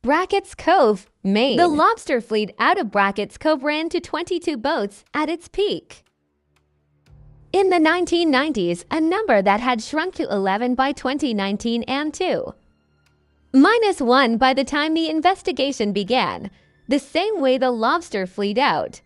Brackett's Cove, Maine. The lobster fleet out of Brackett's Cove ran to 22 boats at its peak. In the 1990s, a number that had shrunk to 11 by 2019 and 2. -1 by the time the investigation began, the same way the lobster fleet out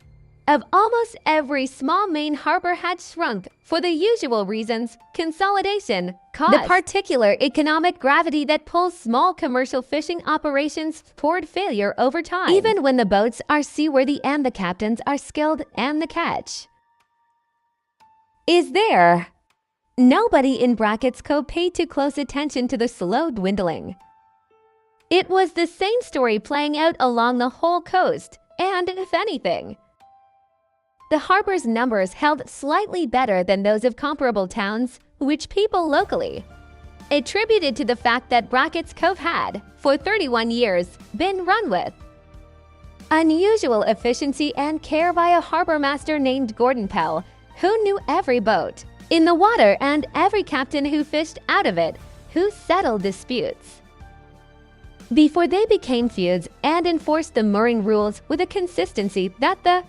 of almost every small Maine harbor had shrunk for the usual reasons: consolidation, cost, the particular economic gravity that pulls small commercial fishing operations toward failure over time, even when the boats are seaworthy and the captains are skilled and the catch is there. Nobody in Brackett's Cove paid too close attention to the slow dwindling. It was the same story playing out along the whole coast, and if anything, the harbor's numbers held slightly better than those of comparable towns, which people locally attributed to the fact that Brackett's Cove had, for 31 years, been run with unusual efficiency and care by a harbor master named Gordon Pell, who knew every boat in the water and every captain who fished out of it, who settled disputes before they became feuds, and enforced the mooring rules with a consistency that the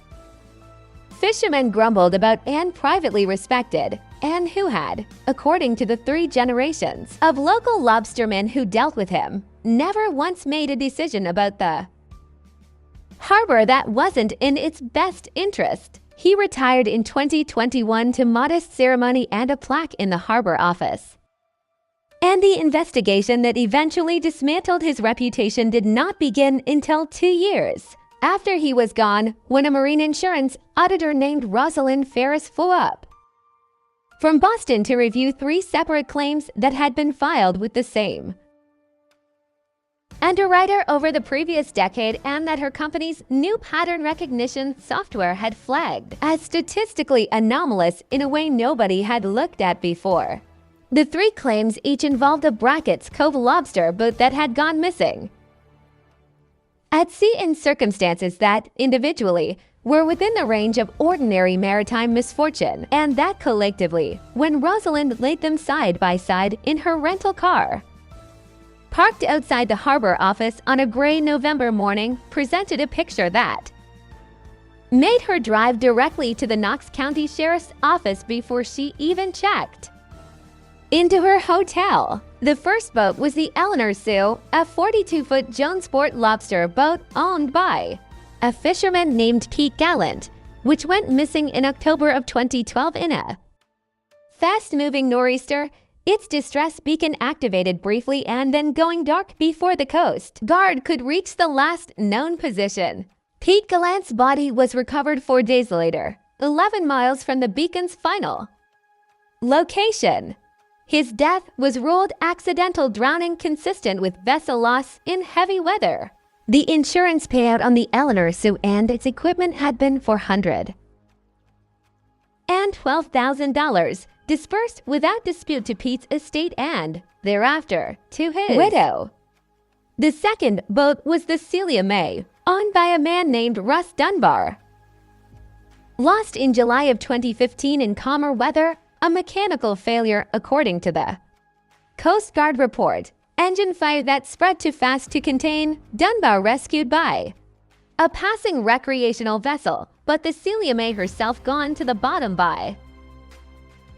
fishermen grumbled about and privately respected, and who had, according to the 3 generations of local lobstermen who dealt with him, never once made a decision about the harbor that wasn't in its best interest. He retired in 2021 to modest ceremony and a plaque in the harbor office. And the investigation that eventually dismantled his reputation did not begin until 2 years after he was gone, when a marine insurance auditor named Rosalind Ferris flew up from Boston to review 3 separate claims that had been filed with the same underwriter over the previous decade, and that her company's new pattern recognition software had flagged as statistically anomalous in a way nobody had looked at before. The 3 claims each involved a Brackett's Cove lobster boat that had gone missing at sea in circumstances that, individually, were within the range of ordinary maritime misfortune, and that collectively, when Rosalind laid them side by side in her rental car, parked outside the harbor office on a gray November morning, presented a picture that made her drive directly to the Knox County Sheriff's Office before she even checked into her hotel. The first boat was the Eleanor Sue, a 42-foot Jonesport lobster boat owned by a fisherman named Pete Gallant, which went missing in October of 2012 in a fast-moving nor'easter, its distress beacon activated briefly and then going dark before the Coast Guard could reach the last known position. Pete Gallant's body was recovered 4 days later, 11 miles from the beacon's final location. His death was ruled accidental drowning, consistent with vessel loss in heavy weather. The insurance payout on the Eleanor Sue and its equipment had been $412,000, dispersed without dispute to Pete's estate and, thereafter, to his widow. The second boat was the Celia May, owned by a man named Russ Dunbar. Lost in July of 2015 in calmer weather, a mechanical failure according to the Coast Guard report. Engine fire that spread too fast to contain. Dunbar rescued by a passing recreational vessel, but the Celia May herself gone to the bottom by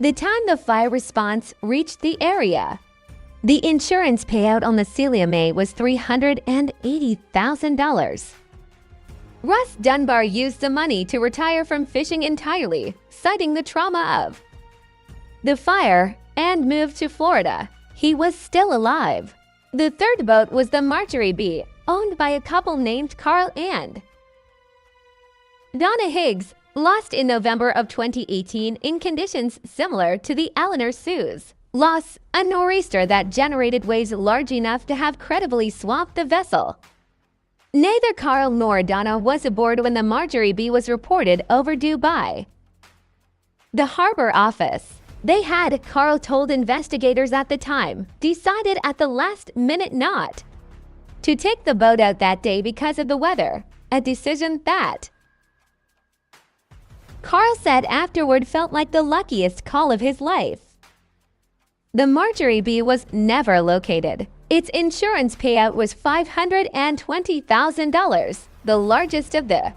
the time the fire response reached the area. The insurance payout on the Celia May was $380,000. Russ Dunbar used the money to retire from fishing entirely, citing the trauma of the fire, and moved to Florida. He was still alive. The third boat was the Marjorie B., owned by a couple named Carl and Donna Higgs, lost in November of 2018 in conditions similar to the Eleanor Sue's loss, a nor'easter that generated waves large enough to have credibly swamped the vessel. Neither Carl nor Donna was aboard when the Marjorie B. was reported overdue by the harbor office. They had, Carl told investigators at the time, decided at the last minute not to take the boat out that day because of the weather, a decision that Carl said afterward felt like the luckiest call of his life. The Marjorie B was never located. Its insurance payout was $520,000, the largest of the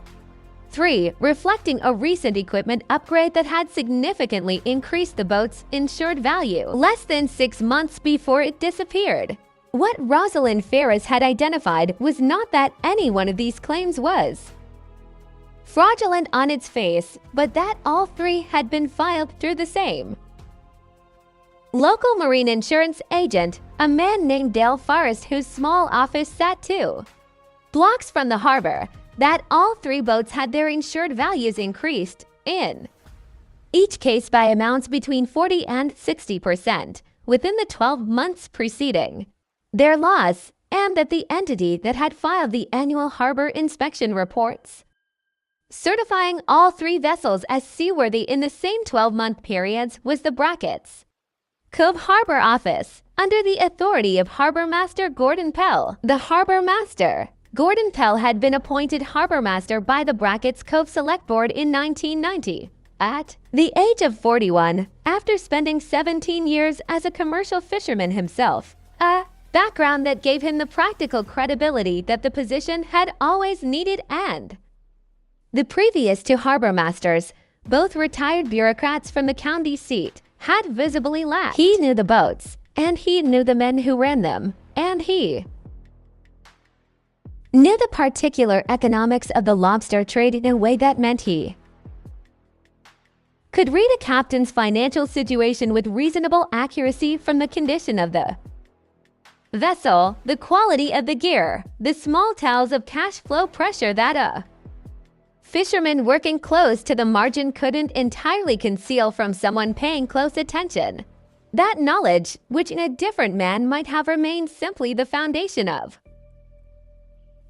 three, reflecting a recent equipment upgrade that had significantly increased the boat's insured value less than 6 months before it disappeared. What Rosalind Ferris had identified was not that any one of these claims was fraudulent on its face, but that all three had been filed through the same local marine insurance agent, a man named Dale Forrest, whose small office sat 2 blocks from the harbor, that all three boats had their insured values increased, in each case by amounts between 40 and 60%, within the 12 months preceding their loss, and that the entity that had filed the annual harbor inspection reports certifying all three vessels as seaworthy in the same 12-month periods was the Brackets Cove Harbor Office, under the authority of Harbor Master Gordon Pell. The Harbor Master, Gordon Pell, had been appointed Harbor Master by the Brackets Cove Select Board in 1990, at the age of 41, after spending 17 years as a commercial fisherman himself, a background that gave him the practical credibility that the position had always needed. And the previous two harbor masters, both retired bureaucrats from the county seat, had visibly lacked. He knew the boats, and he knew the men who ran them, and he knew the particular economics of the lobster trade in a way that meant he could read a captain's financial situation with reasonable accuracy from the condition of the vessel, the quality of the gear, the small tells of cash flow pressure that a fisherman working close to the margin couldn't entirely conceal from someone paying close attention. That knowledge, which in a different man might have remained simply the foundation of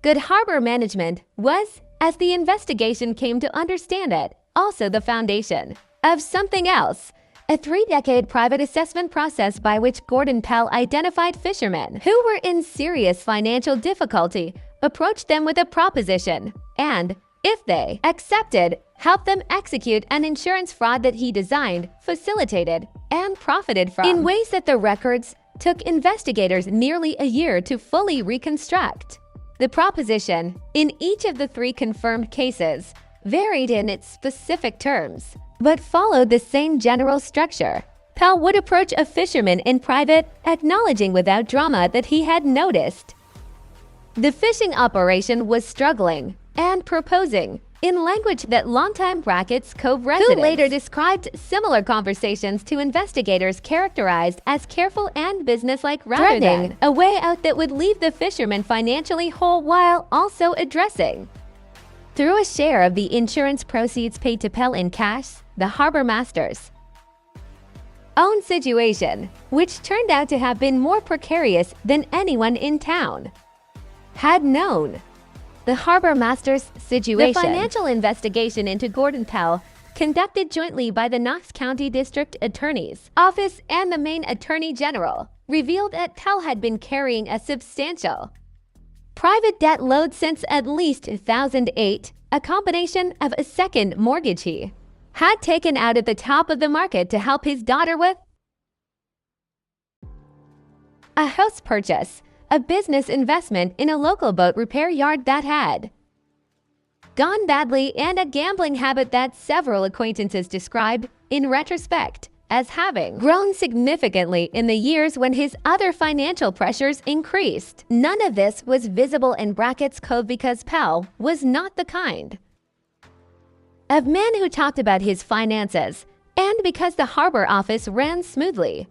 good harbor management, was, as the investigation came to understand it, also the foundation of something else. A 3-decade private assessment process by which Gordon Pell identified fishermen who were in serious financial difficulty, approached them with a proposition, and, if they accepted, helped them execute an insurance fraud that he designed, facilitated, and profited from in ways that the records took investigators nearly a year to fully reconstruct. The proposition, in each of the 3 confirmed cases, varied in its specific terms, but followed the same general structure. Pell would approach a fisherman in private, acknowledging without drama that he had noticed the fishing operation was struggling, and proposing, in language that longtime Brackets Cove residents, who later described similar conversations to investigators, characterized as careful and businesslike, rather than a way out that would leave the fisherman financially whole while also addressing, through a share of the insurance proceeds paid to Pell in cash, the harbor master's own situation, which turned out to have been more precarious than anyone in town had known. The harbor master's situation. The financial investigation into Gordon Pell, conducted jointly by the Knox County District Attorney's Office and the Maine Attorney General, revealed that Pell had been carrying a substantial private debt load since at least 2008, a combination of a second mortgage he had taken out at the top of the market to help his daughter with, a house purchase, a business investment in a local boat repair yard that had gone badly, and a gambling habit that several acquaintances described, in retrospect, as having grown significantly in the years when his other financial pressures increased. None of this was visible in Brackets Cove because Pell was not the kind of man who talked about his finances, and because the harbor office ran smoothly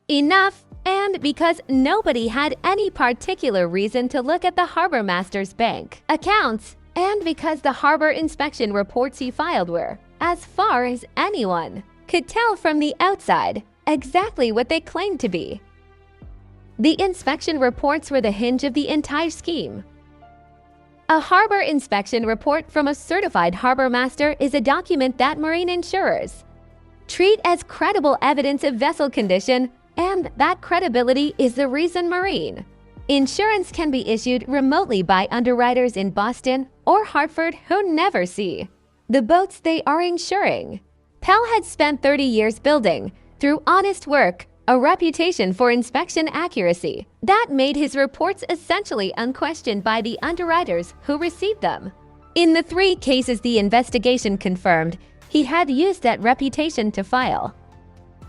enough, and because nobody had any particular reason to look at the harbor master's bank accounts, and because the harbor inspection reports he filed were, as far as anyone could tell from the outside, exactly what they claimed to be. The inspection reports were the hinge of the entire scheme. A harbor inspection report from a certified harbor master is a document that marine insurers treat as credible evidence of vessel condition, and that credibility is the reason marine insurance can be issued remotely by underwriters in Boston or Hartford who never see the boats they are insuring. Pell had spent 30 years building, through honest work, a reputation for inspection accuracy that made his reports essentially unquestioned by the underwriters who received them. In the 3 cases the investigation confirmed, he had used that reputation to file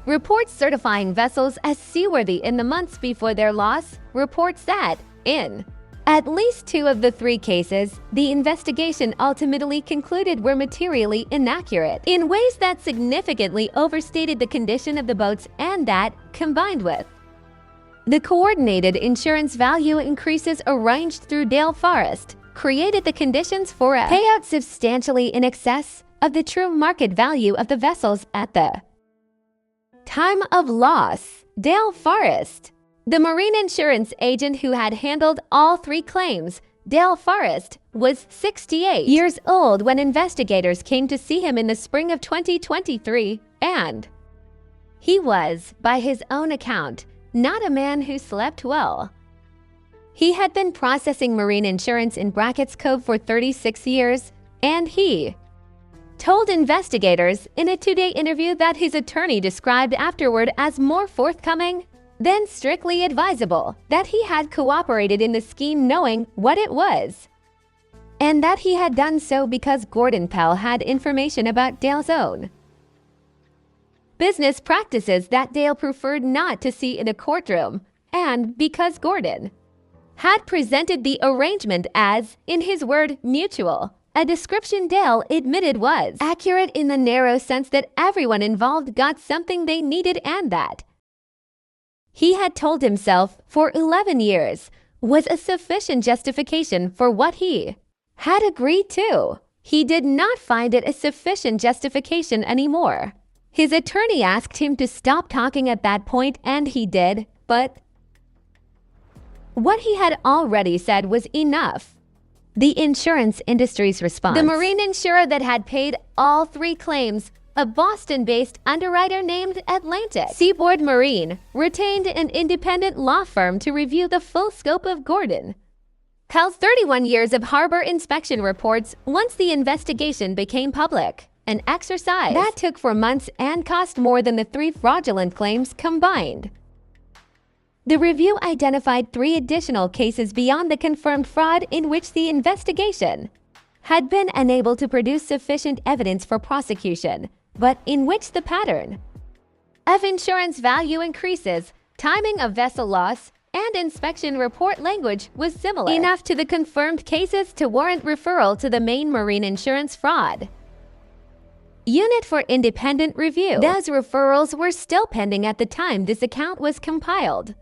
reports certifying vessels as seaworthy in the months before their loss. Reports that, in at least 2 of the 3 cases, the investigation ultimately concluded were materially inaccurate in ways that significantly overstated the condition of the boats, and that, combined with the coordinated insurance value increases arranged through Dale Forest, created the conditions for a payout substantially in excess of the true market value of the vessels at the time of loss. Dale Forest, the marine insurance agent who had handled all 3 claims. Dale Forest was 68 years old when investigators came to see him in the spring of 2023, and he was, by his own account, not a man who slept well. He had been processing marine insurance in Brackett's Cove for 36 years, and he told investigators in a 2-day interview that his attorney described afterward as more forthcoming than strictly advisable, that he had cooperated in the scheme knowing what it was, and that he had done so because Gordon Pell had information about Dale's own business practices that Dale preferred not to see in a courtroom, and because Gordon had presented the arrangement as, in his word, mutual, a description Dale admitted was accurate in the narrow sense that everyone involved got something they needed, and that he had told himself for 11 years was a sufficient justification for what he had agreed to. He did not find it a sufficient justification anymore. His attorney asked him to stop talking at that point, and he did, but what he had already said was enough. The insurance industry's response. The marine insurer that had paid all 3 claims, a Boston-based underwriter named Atlantic Seaboard Marine, retained an independent law firm to review the full scope of Gordon Pell's 31 years of harbor inspection reports once the investigation became public, an exercise that took 4 months and cost more than the 3 fraudulent claims combined. The review identified 3 additional cases beyond the confirmed fraud in which the investigation had been unable to produce sufficient evidence for prosecution, but in which the pattern of insurance value increases, timing of vessel loss, and inspection report language was similar enough to the confirmed cases to warrant referral to the main marine insurance fraud unit for independent review. Those referrals were still pending at the time this account was compiled.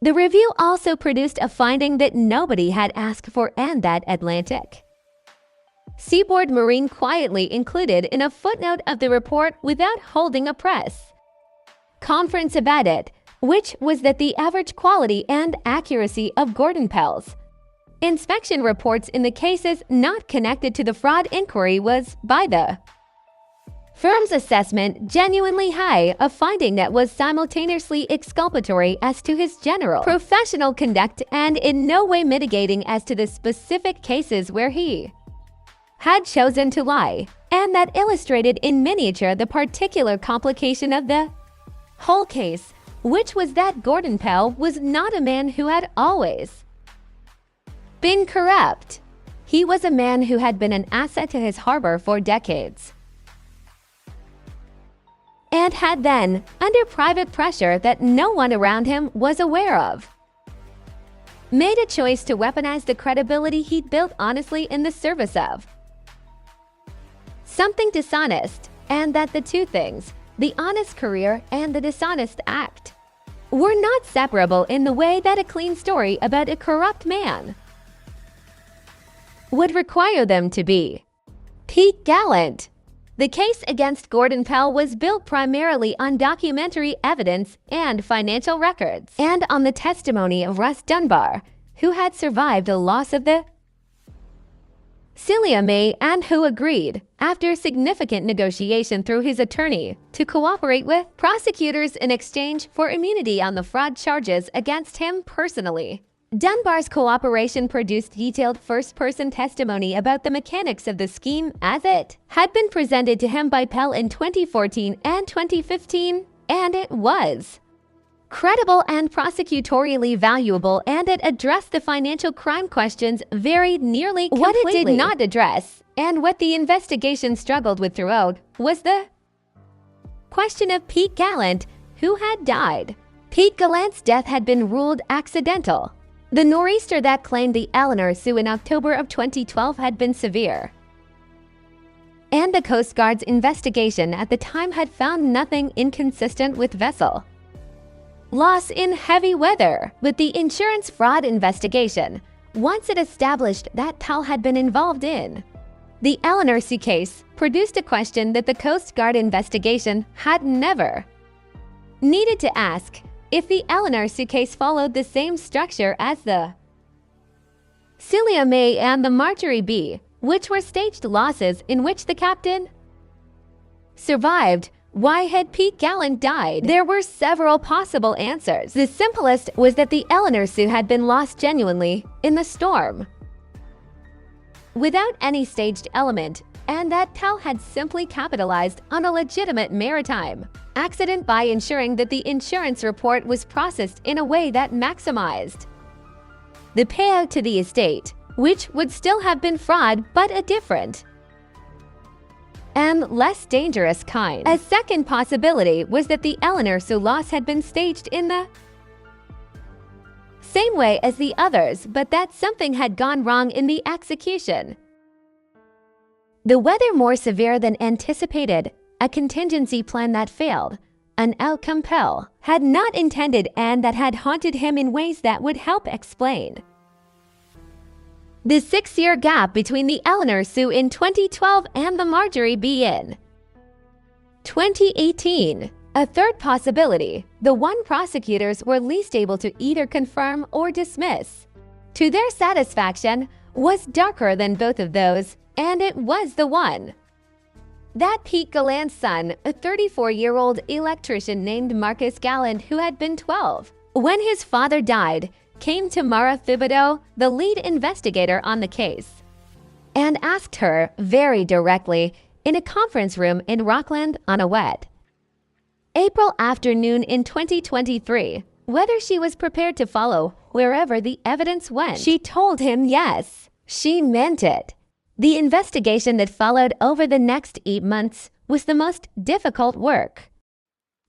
The review also produced a finding that nobody had asked for, and that Atlantic Seaboard Marine quietly included in a footnote of the report without holding a press conference about it, which was that the average quality and accuracy of Gordon Pell's inspection reports in the cases not connected to the fraud inquiry was, by the firm's assessment, genuinely high, a finding that was simultaneously exculpatory as to his general professional conduct and in no way mitigating as to the specific cases where he had chosen to lie, and that illustrated in miniature the particular complication of the whole case, which was that Gordon Pell was not a man who had always been corrupt. He was a man who had been an asset to his harbor for decades, and had then, under private pressure that no one around him was aware of, made a choice to weaponize the credibility he'd built honestly in the service of something dishonest, and that the 2 things, the honest career and the dishonest act, were not separable in the way that a clean story about a corrupt man would require them to be. Pete Gallant. The case against Gordon Pell was built primarily on documentary evidence and financial records, and on the testimony of Russ Dunbar, who had survived the loss of the Celia May and who agreed, after significant negotiation through his attorney, to cooperate with prosecutors in exchange for immunity on the fraud charges against him personally. Dunbar's cooperation produced detailed first-person testimony about the mechanics of the scheme as it had been presented to him by Pell in 2014 and 2015. and it was credible and prosecutorially valuable, and it addressed the financial crime questions very nearly completely. What it did not address, and what the investigation struggled with throughout, was the question of Pete Gallant, who had died. Pete Gallant's death had been ruled accidental. The nor'easter that claimed the Eleanor Sue in October of 2012 had been severe, and the Coast Guard's investigation at the time had found nothing inconsistent with vessel loss in heavy weather. But the insurance fraud investigation, once it established that Pell had been involved in the Eleanor Sue case, produced a question that the Coast Guard investigation had never needed to ask: if the Eleanor Sue case followed the same structure as the Celia May and the Marjorie B, which were staged losses in which the captain survived, why had Pete Gallant died? There were several possible answers. The simplest was that the Eleanor Sue had been lost genuinely in the storm, without any staged element, and that Pell had simply capitalized on a legitimate maritime accident by ensuring that the insurance report was processed in a way that maximized the payout to the estate, which would still have been fraud, but a different and less dangerous kind. A second possibility was that the Eleanor Sue loss had been staged in the same way as the others, but that something had gone wrong in the execution. The weather more severe than anticipated, a contingency plan that failed, an outcome Pell had not intended and that had haunted him in ways that would help explain the 6-year gap between the Eleanor Sue in 2012 and the Marjorie B in 2018. A third possibility, the one prosecutors were least able to either confirm or dismiss to their satisfaction, was darker than both of those, and it was the one that Pete Gallant's son, a 34-year-old electrician named Marcus Gallant, who had been 12 when his father died, came to Mara Thibodeau, the lead investigator on the case, and asked her very directly in a conference room in Rockland on a wet April afternoon in 2023 whether she was prepared to follow wherever the evidence went. She told him yes, she meant it. The investigation that followed over the next 8 months was the most difficult work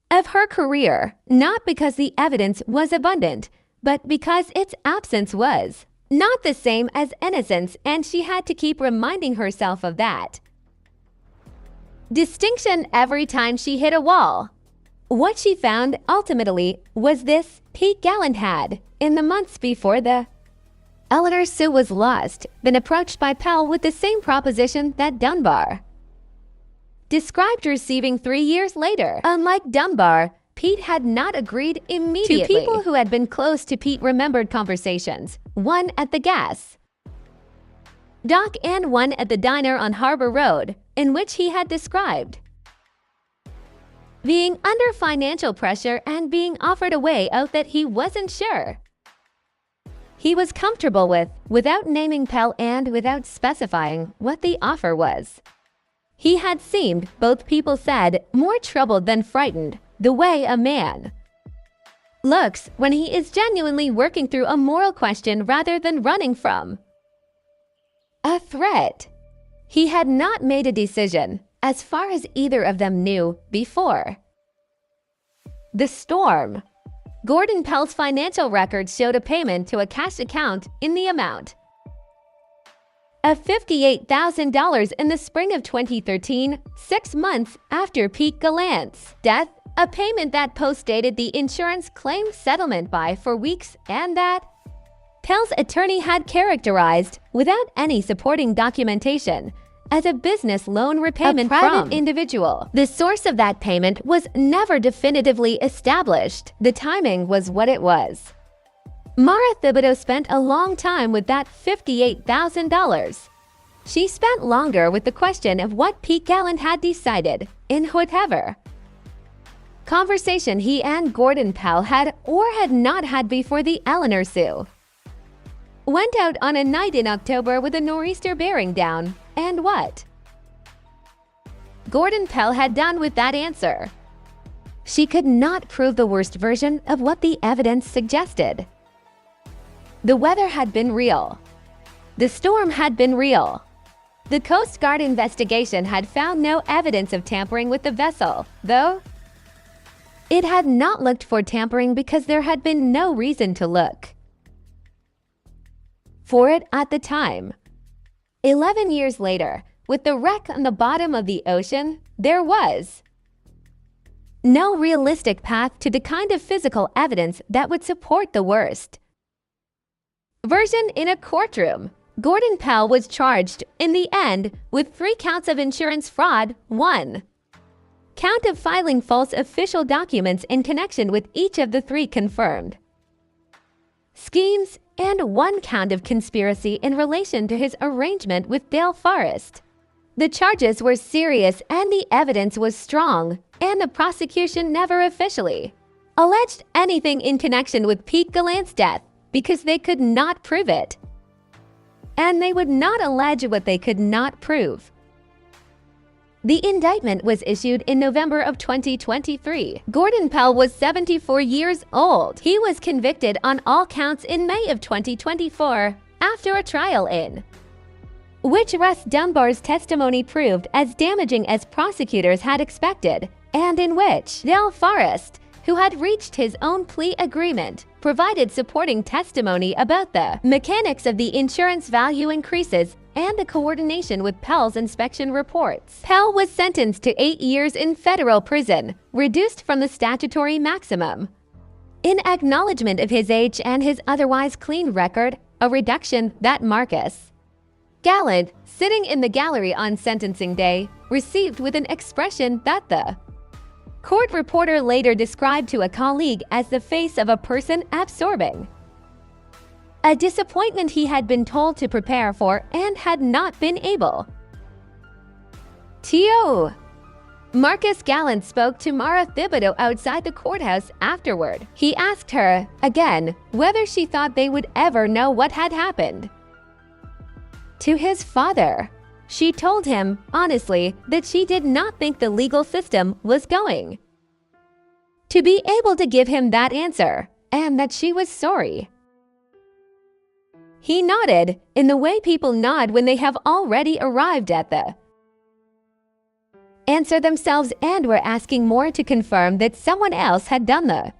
of her career, not because the evidence was abundant, but because its absence was not the same as innocence, and she had to keep reminding herself of that distinction every time she hit a wall. What she found ultimately was this: Pete Gallant had, in the months before the Eleanor Sue was lost, been approached by Pell with the same proposition that Dunbar described receiving 3 years later. Unlike Dunbar, Pete had not agreed immediately. Two people who had been close to Pete remembered conversations, one at the gas dock and one at the diner on Harbor Road, in which he had described being under financial pressure and being offered a way out that he wasn't sure he was comfortable with, without naming Pell and without specifying what the offer was. He had seemed, both people said, more troubled than frightened, the way a man looks when he is genuinely working through a moral question rather than running from a threat. He had not made a decision, as far as either of them knew, before the storm. Gordon Pell's financial records showed a payment to a cash account in the amount of $58,000 in the spring of 2013, 6 months after Pete Gallant's death, a payment that postdated the insurance claim settlement by 4 weeks, and that Pell's attorney had characterized, without any supporting documentation, as a business loan repayment from a private individual. The source of that payment was never definitively established. The timing was what it was. Mara Thibodeau spent a long time with that $58,000. She spent longer with the question of what Pete Gallant had decided in whatever conversation he and Gordon Pell had or had not had before the Eleanor Sue went out on a night in October with a nor'easter bearing down, and what Gordon Pell had done with that answer. She could not prove the worst version of what the evidence suggested. The weather had been real. The storm had been real. The Coast Guard investigation had found no evidence of tampering with the vessel, though it had not looked for tampering because there had been no reason to look for it at the time. 11 years later, with the wreck on the bottom of the ocean, there was no realistic path to the kind of physical evidence that would support the worst version in a courtroom. Gordon Pell was charged, in the end, with 3 counts of insurance fraud, 1 count of filing false official documents in connection with each of the 3 confirmed schemes, and 1 count of conspiracy in relation to his arrangement with Dale Forrest. The charges were serious and the evidence was strong, and the prosecution never officially alleged anything in connection with Pete Gallant's death because they could not prove it. And they would not allege what they could not prove. The indictment was issued in November of 2023. Gordon Pell was 74 years old. He was convicted on all counts in May of 2024 after a trial in which Russ Dunbar's testimony proved as damaging as prosecutors had expected, and in which Dale Forrest, who had reached his own plea agreement, provided supporting testimony about the mechanics of the insurance value increases and the coordination with Pell's inspection reports. Pell was sentenced to 8 years in federal prison, reduced from the statutory maximum. In acknowledgement of his age and his otherwise clean record, a reduction that Marcus Gallant, sitting in the gallery on sentencing day, received with an expression that the court reporter later described to a colleague as the face of a person absorbing a disappointment he had been told to prepare for and had not been able to. Marcus Gallant spoke to Mara Thibodeau outside the courthouse afterward. He asked her, again, whether she thought they would ever know what had happened to his father. She told him, honestly, that she did not think the legal system was going to be able to give him that answer, and that she was sorry. He nodded, in the way people nod when they have already arrived at the answer themselves and were asking more to confirm that someone else had done the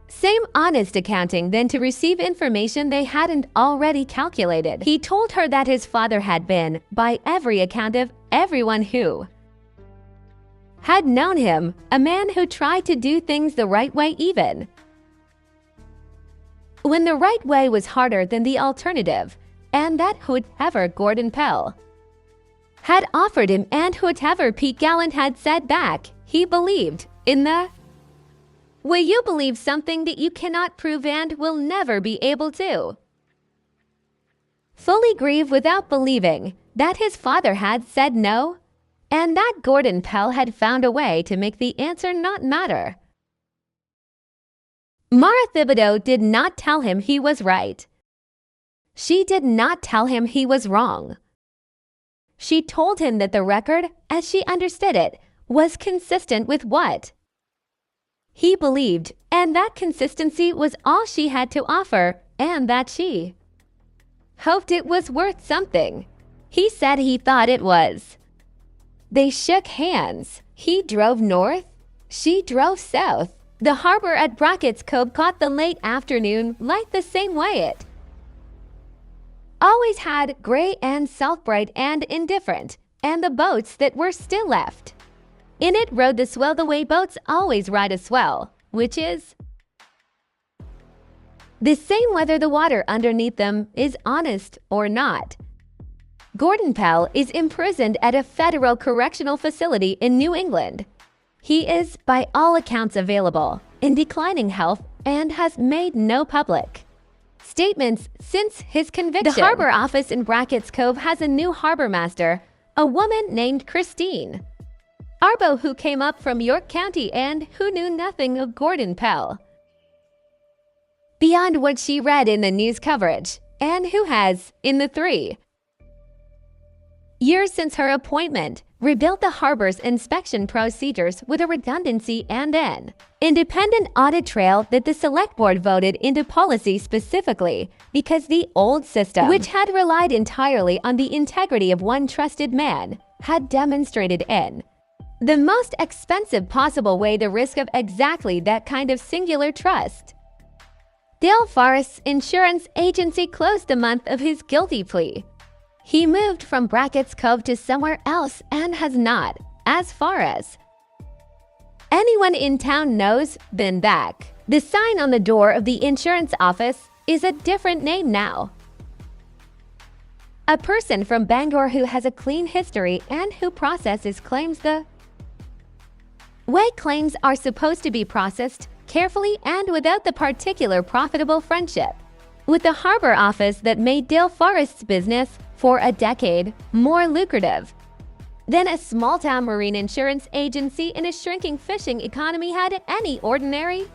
same honest accounting than to receive information they hadn't already calculated. He told her that his father had been, by every account of everyone who had known him, a man who tried to do things the right way even when the right way was harder than the alternative, and that whatever Gordon Pell had offered him and whatever Pete Gallant had said back, he believed in the will you believe something that you cannot prove and will never be able to fully grieve without believing that his father had said no, and that Gordon Pell had found a way to make the answer not matter. Mara Thibodeau did not tell him he was right. She did not tell him he was wrong. She told him that the record, as she understood it, was consistent with what he believed, and that consistency was all she had to offer, and that she hoped it was worth something. He said he thought it was. They shook hands. He drove north. She drove south. The harbor at Brackett's Cove caught the late afternoon light the same way it always had, gray and salt-bright and indifferent, and the boats that were still left in it rode the swell the way boats always ride a swell, which is the same whether the water underneath them is honest or not. Gordon Pell is imprisoned at a federal correctional facility in New England. He is, by all accounts, available, in declining health, and has made no public statements since his conviction. The harbor office in Brackett's Cove has a new harbor master, a woman named Christine Arbo, who came up from York County and who knew nothing of Gordon Pell beyond what she read in the news coverage, and who has, in the 3 years since her appointment, rebuilt the harbor's inspection procedures with a redundancy and an independent audit trail that the Select Board voted into policy specifically because the old system, which had relied entirely on the integrity of one trusted man, had demonstrated in the most expensive possible way the risk of exactly that kind of singular trust. Dale Forrest's insurance agency closed the month of his guilty plea. He moved from Brackett's Cove to somewhere else and has not, as far as anyone in town knows, been back. The sign on the door of the insurance office is a different name now. A person from Bangor who has a clean history and who processes claims the way claims are supposed to be processed carefully and without the particular profitable friendship with the harbor office that made Dale Forrest's business for a decade more lucrative than a small-town marine insurance agency in a shrinking fishing economy had any ordinary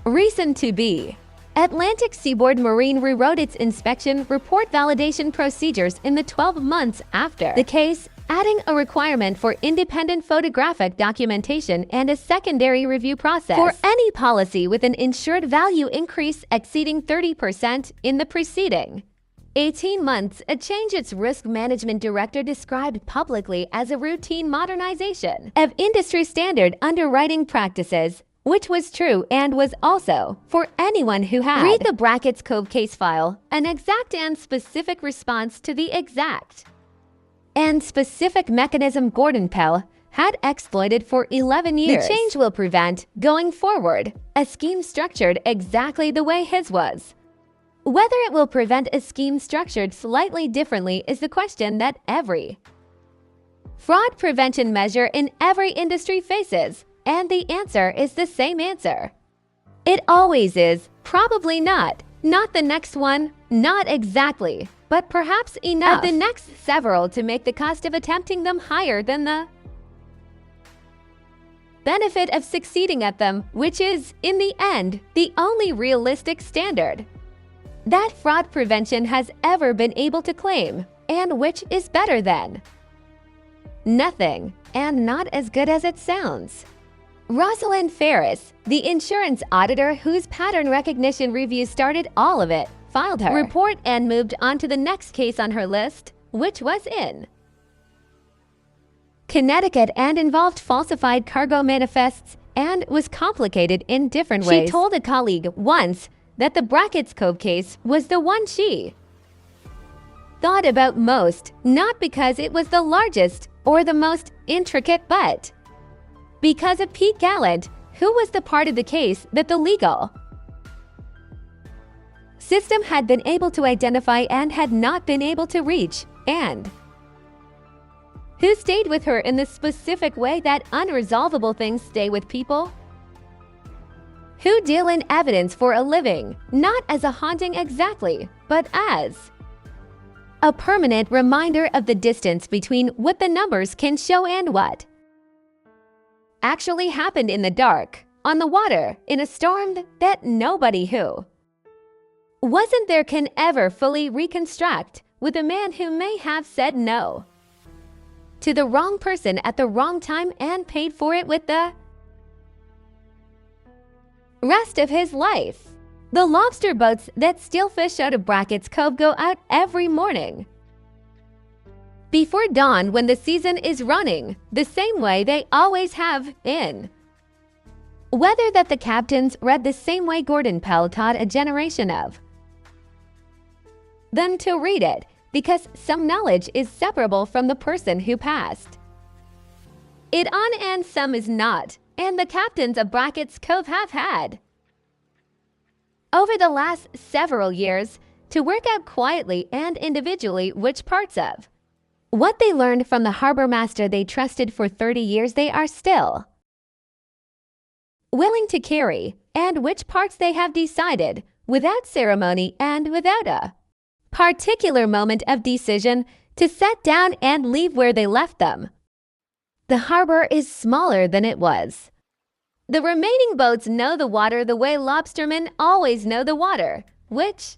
reason to be. Atlantic Seaboard Marine rewrote its inspection report validation procedures in the 12 months after the case, adding a requirement for independent photographic documentation and a secondary review process for any policy with an insured value increase exceeding 30% in the preceding 18 months, a change its risk management director described publicly as a routine modernization of industry standard underwriting practices, which was true and was also, for anyone who had read the Brackett's Cove case file, an exact and specific response to the exact and specific mechanism Gordon Pell had exploited for 11 years. The change will prevent, going forward, a scheme structured exactly the way his was. Whether it will prevent a scheme structured slightly differently is the question that every fraud prevention measure in every industry faces, and the answer is the same answer. It always is, probably not. Not the next one, not exactly, but perhaps enough of the next several to make the cost of attempting them higher than the benefit of succeeding at them, which is, in the end, the only realistic standard that fraud prevention has ever been able to claim, and which is better than nothing, and not as good as it sounds. Rosalind Ferris, the insurance auditor whose pattern recognition review started all of it, filed her report and moved on to the next case on her list, which was in Connecticut and involved falsified cargo manifests and was complicated in different ways. She told a colleague once that the Brackett's Cove case was the one she thought about most, not because it was the largest or the most intricate, but because of Pete Gallant, who was the part of the case that the legal system had been able to identify and had not been able to reach, and who stayed with her in the specific way that unresolvable things stay with people who deal in evidence for a living, not as a haunting exactly, but as a permanent reminder of the distance between what the numbers can show and what actually happened in the dark, on the water, in a storm that nobody who wasn't there can ever fully reconstruct, with a man who may have said no to the wrong person at the wrong time and paid for it with the rest of his life. The lobster boats that steal fish out of Brackett's Cove go out every morning before dawn when the season is running, the same way they always have in. Whether that the captains read the same way Gordon Pell taught a generation of them to read it, because some knowledge is separable from the person who passed it on and some is not, and the captains of Brackett's Cove have had over the last several years to work out quietly and individually which parts of what they learned from the harbor master they trusted for 30 years they are still willing to carry, and which parts they have decided, without ceremony and without a particular moment of decision, to set down and leave where they left them. The harbor is smaller than it was. The remaining boats know the water the way lobstermen always know the water, which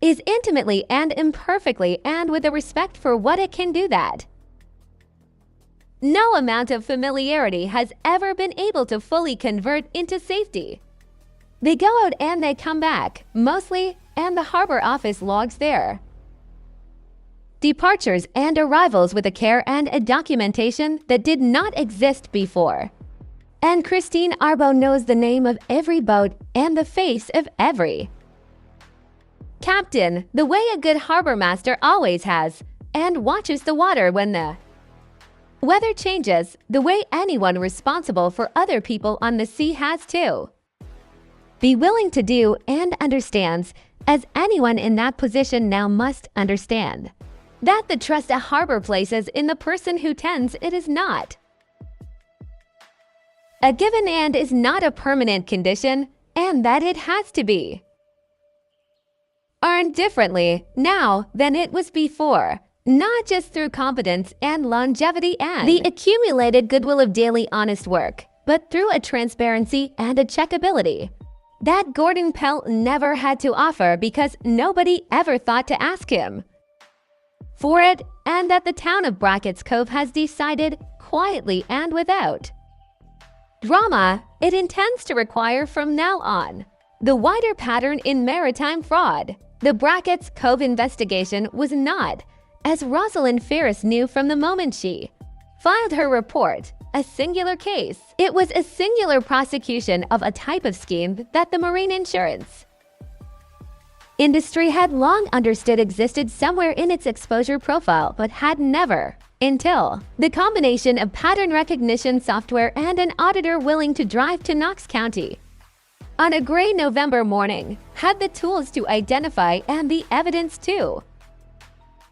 is intimately and imperfectly and with a respect for what it can do that No amount of familiarity has ever been able to fully convert into safety. They go out and they come back, mostly, and the harbor office logs there. Departures and arrivals with a care and a documentation that did not exist before. And Christine Arbo knows the name of every boat and the face of every captain, the way a good harbor master always has, and watches the water when the weather changes, the way anyone responsible for other people on the sea has too. Be willing to do and understands, as anyone in that position now must understand, that the trust a harbor places in the person who tends it is not a given and is not a permanent condition, and that it has to be earned differently now than it was before, not just through competence and longevity and the accumulated goodwill of daily honest work, but through a transparency and a checkability that Gordon Pell never had to offer because nobody ever thought to ask him for it, and that the town of Brackett's Cove has decided, quietly and without drama, it intends to require from now on. The wider pattern in maritime fraud. The Brackett's Cove investigation was not, as Rosalind Ferris knew from the moment she filed her report, a singular case. It was a singular prosecution of a type of scheme that the marine insurance industry had long understood existed somewhere in its exposure profile, but had never, until the combination of pattern recognition software and an auditor willing to drive to Knox County on a gray November morning, had the tools to identify and the evidence to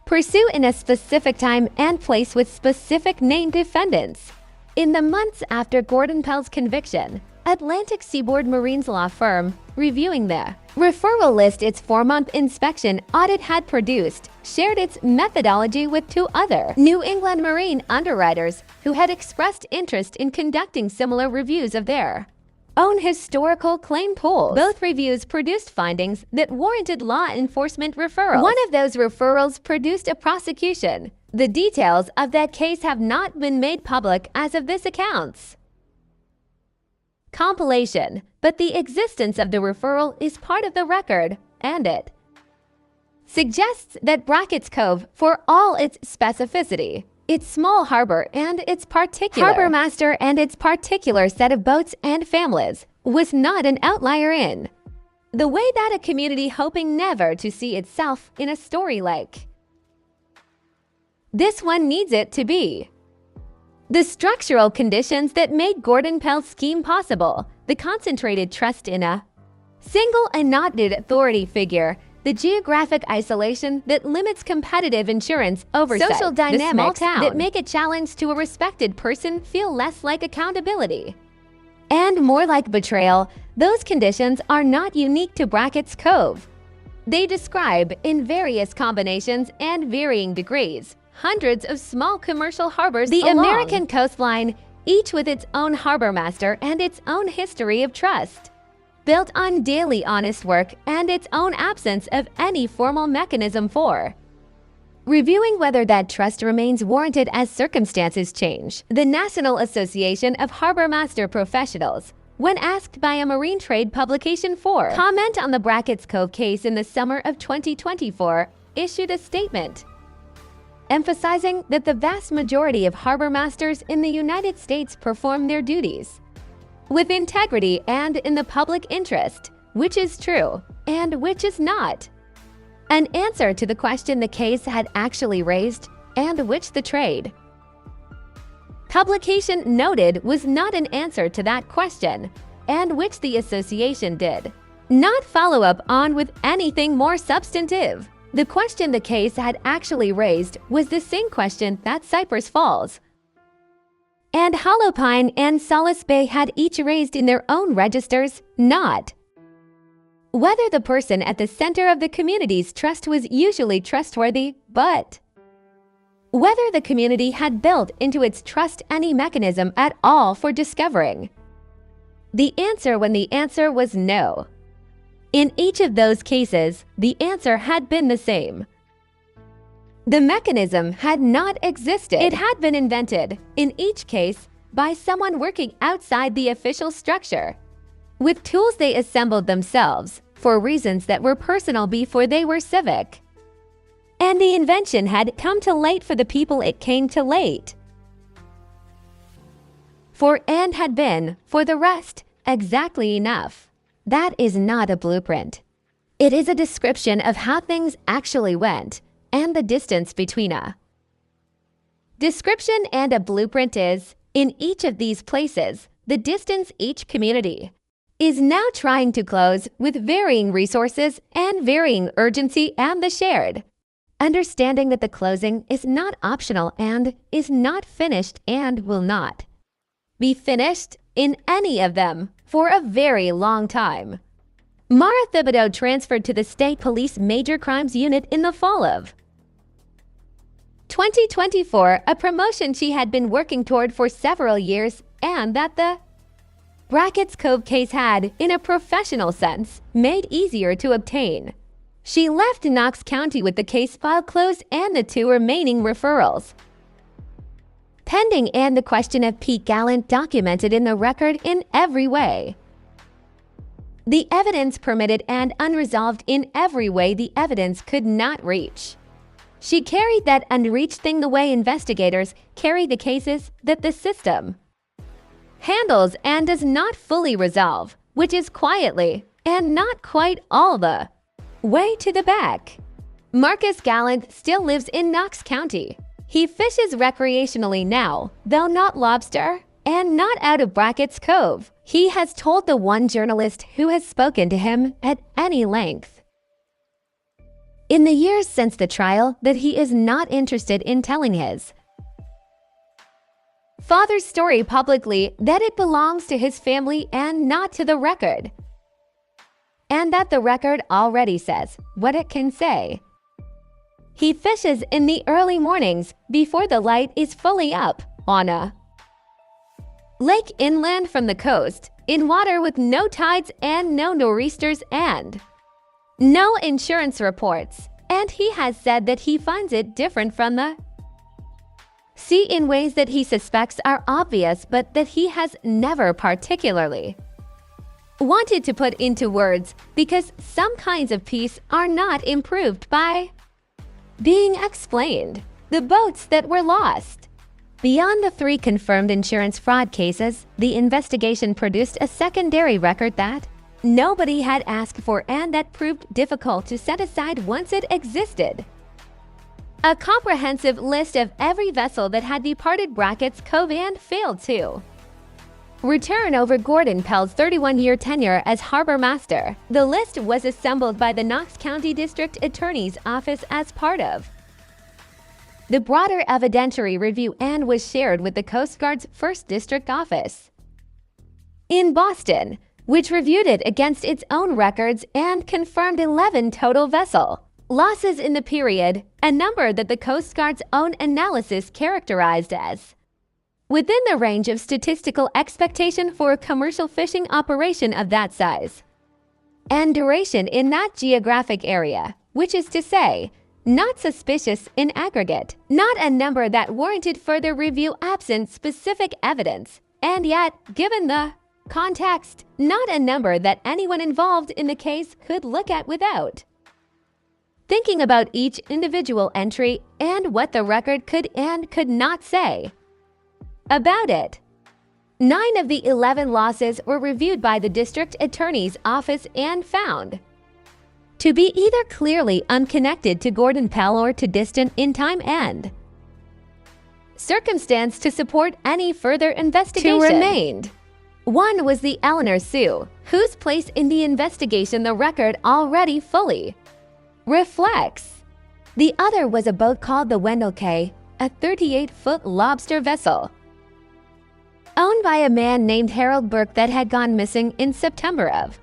pursue in a specific time and place with specific named defendants. In the months after Gordon Pell's conviction, Atlantic Seaboard Marine's law firm, reviewing the referral list its 4-month inspection audit had produced, shared its methodology with 2 other New England Marine underwriters who had expressed interest in conducting similar reviews of their own historical claim pools. Both reviews produced findings that warranted law enforcement referrals. One of those referrals produced a prosecution. The details of that case have not been made public as of this account's compilation, but the existence of the referral is part of the record, and it suggests that Brackett's Cove, for all its specificity, its small harbor and its particular harbor master and its particular set of boats and families, was not an outlier in the way that a community hoping never to see itself in a story like this one needs it to be. The structural conditions that made Gordon Pell's scheme possible, the concentrated trust in a single and knotted authority figure, the geographic isolation that limits competitive insurance oversight, social dynamics that make a challenge to a respected person feel less like accountability and more like betrayal, those conditions are not unique to Brackett's Cove. They describe, in various combinations and varying degrees, hundreds of small commercial harbors along the American coastline, each with its own harbor master and its own history of trust, built on daily honest work and its own absence of any formal mechanism for reviewing whether that trust remains warranted as circumstances change. The National Association of Harbor Master Professionals, when asked by a marine trade publication for comment on the Brackett's Cove case in the summer of 2024, issued a statement emphasizing that the vast majority of harbor masters in the United States perform their duties with integrity and in the public interest, which is true and which is not. An answer to the question the case had actually raised, and which the trade publication noted was not an answer to that question, and which the association did not follow up on with anything more substantive. The question the case had actually raised was the same question that Cypress Falls and Hollow Pine and Solace Bay had each raised in their own registers, not whether the person at the center of the community's trust was usually trustworthy, but whether the community had built into its trust any mechanism at all for discovering the answer when the answer was no. In each of those cases, the answer had been the same. The mechanism had not existed. It had been invented, in each case, by someone working outside the official structure, with tools they assembled themselves for reasons that were personal before they were civic. And the invention had come too late for the people it came too late for, and had been, for the rest, exactly enough. That is not a blueprint. It is a description of how things actually went and the distance between a description and a blueprint is, in each of these places, the distance each community is now trying to close with varying resources and varying urgency and the shared understanding that the closing is not optional and is not finished and will not be finished in any of them for a very long time. Mara Thibodeau transferred to the State Police Major Crimes Unit in the fall of 2024, a promotion she had been working toward for several years and that the Brackett's Cove case had, in a professional sense, made easier to obtain. She left Knox County with the case file closed and the 2 remaining referrals pending and the question of Pete Gallant documented in the record in every way. The evidence permitted and unresolved in every way the evidence could not reach. She carried that unreached thing the way investigators carry the cases that the system handles and does not fully resolve, which is quietly and not quite all the way to the back. Marcus Gallant still lives in Knox County. He fishes recreationally now, though not lobster, and not out of Brackett's Cove. He has told the one journalist who has spoken to him at any length in the years since the trial that he is not interested in telling his father's story publicly, that it belongs to his family and not to the record, and that the record already says what it can say. He fishes in the early mornings before the light is fully up on a lake inland from the coast, in water with no tides and no nor'easters and no insurance reports, and he has said that he finds it different from the sea in ways that he suspects are obvious but that he has never particularly wanted to put into words, because some kinds of peace are not improved by being explained. The boats that were lost. Beyond the 3 confirmed insurance fraud cases, the investigation produced a secondary record that nobody had asked for and that proved difficult to set aside once it existed. A comprehensive list of every vessel that had departed Brackett's Cove and failed to return over Gordon Pell's 31-year tenure as harbor master. The list was assembled by the Knox County District Attorney's Office as part of the broader evidentiary review and was shared with the Coast Guard's 1st District Office in Boston, which reviewed it against its own records and confirmed 11 total vessel losses in the period, a number that the Coast Guard's own analysis characterized as within the range of statistical expectation for a commercial fishing operation of that size and duration in that geographic area, which is to say, not suspicious in aggregate, not a number that warranted further review absent specific evidence, and yet, given the context, not a number that anyone involved in the case could look at without thinking about each individual entry and what the record could and could not say about it. 9 of the 11 losses were reviewed by the District Attorney's Office and found to be either clearly unconnected to Gordon Pell or too distant in time and circumstance to support any further investigation. 2 remained. One was the Eleanor Sue, whose place in the investigation the record already fully reflects. The other was a boat called the Wendell K., a 38-foot lobster vessel owned by a man named Harold Burke that had gone missing in September of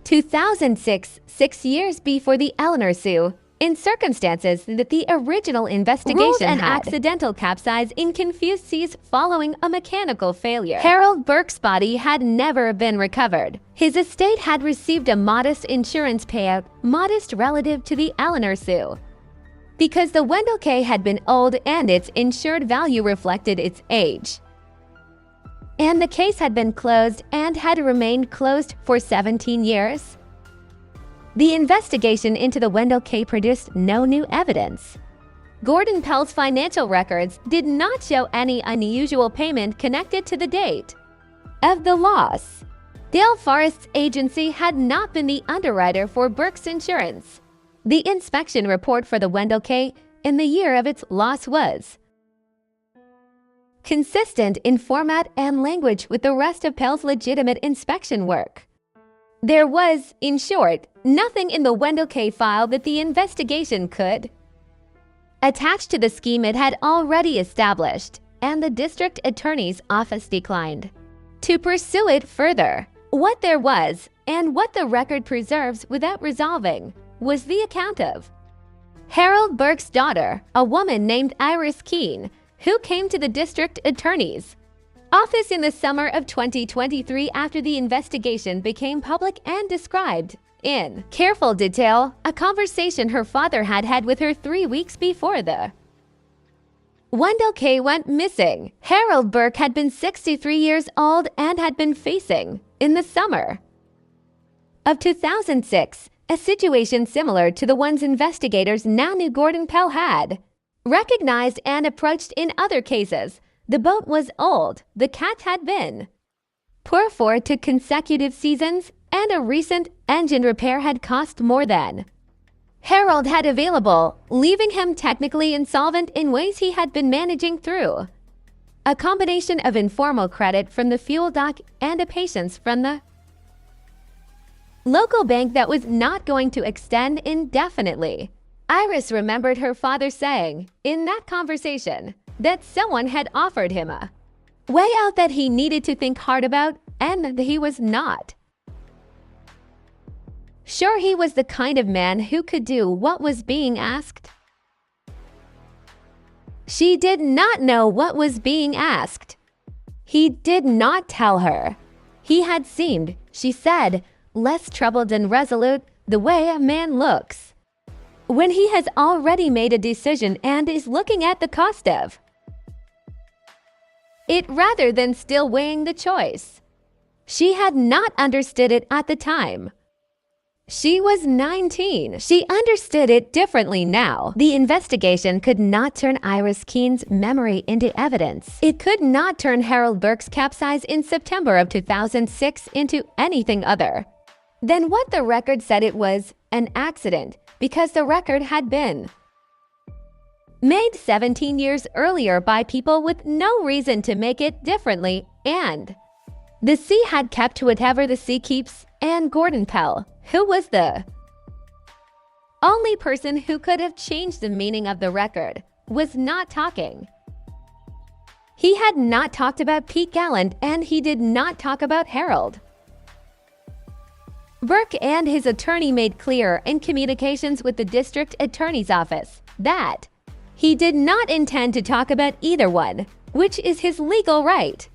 2006, 6 years before the Eleanor Sue, in circumstances that the original investigation had accidental capsize in confused seas following a mechanical failure. Harold Burke's body had never been recovered. His estate had received a modest insurance payout, modest relative to the Eleanor Sue, because the Wendell K had been old and its insured value reflected its age. And the case had been closed and had remained closed for 17 years. The investigation into the Wendell K produced no new evidence. Gordon Pell's financial records did not show any unusual payment connected to the date of the loss. Dale Forest's agency had not been the underwriter for Burke's insurance. The inspection report for the Wendell K in the year of its loss was consistent in format and language with the rest of Pell's legitimate inspection work. There was, in short, nothing in the Wendell K file that the investigation could attach to the scheme it had already established, and the district attorney's office declined to pursue it further. What there was, and what the record preserves without resolving, was the account of Harold Burke's daughter, a woman named Iris Keene, who came to the district attorney's office in the summer of 2023 after the investigation became public and described, in careful detail, a conversation her father had had with her 3 weeks before the Wendell K went missing. Harold Burke had been 63 years old and had been facing, in the summer of 2006, a situation similar to the ones investigators now knew Gordon Pell had recognized and approached in other cases. The boat was old, the cat had been poor for 2 consecutive seasons, and a recent engine repair had cost more than Harold had available, leaving him technically insolvent in ways he had been managing through a combination of informal credit from the fuel dock and a patience from the local bank that was not going to extend indefinitely. Iris remembered her father saying, in that conversation, that someone had offered him a way out that he needed to think hard about, and that he was not sure he was the kind of man who could do what was being asked. She did not know what was being asked. He did not tell her. He had seemed, she said, less troubled and resolute, the way a man looks when he has already made a decision and is looking at the cost of it rather than still weighing the choice. She had not understood it at the time. She was 19. She understood it differently now. The investigation could not turn Iris Keene's memory into evidence. It could not turn Harold Burke's capsize in September of 2006 into anything other than what the record said it was, an accident, because the record had been made 17 years earlier by people with no reason to make it differently, and the sea had kept whatever the sea keeps, and Gordon Pell, who was the only person who could have changed the meaning of the record, was not talking. He had not talked about Pete Gallant, and he did not talk about Harold Burke, and his attorney made clear in communications with the district attorney's office that he did not intend to talk about either one, which is his legal right.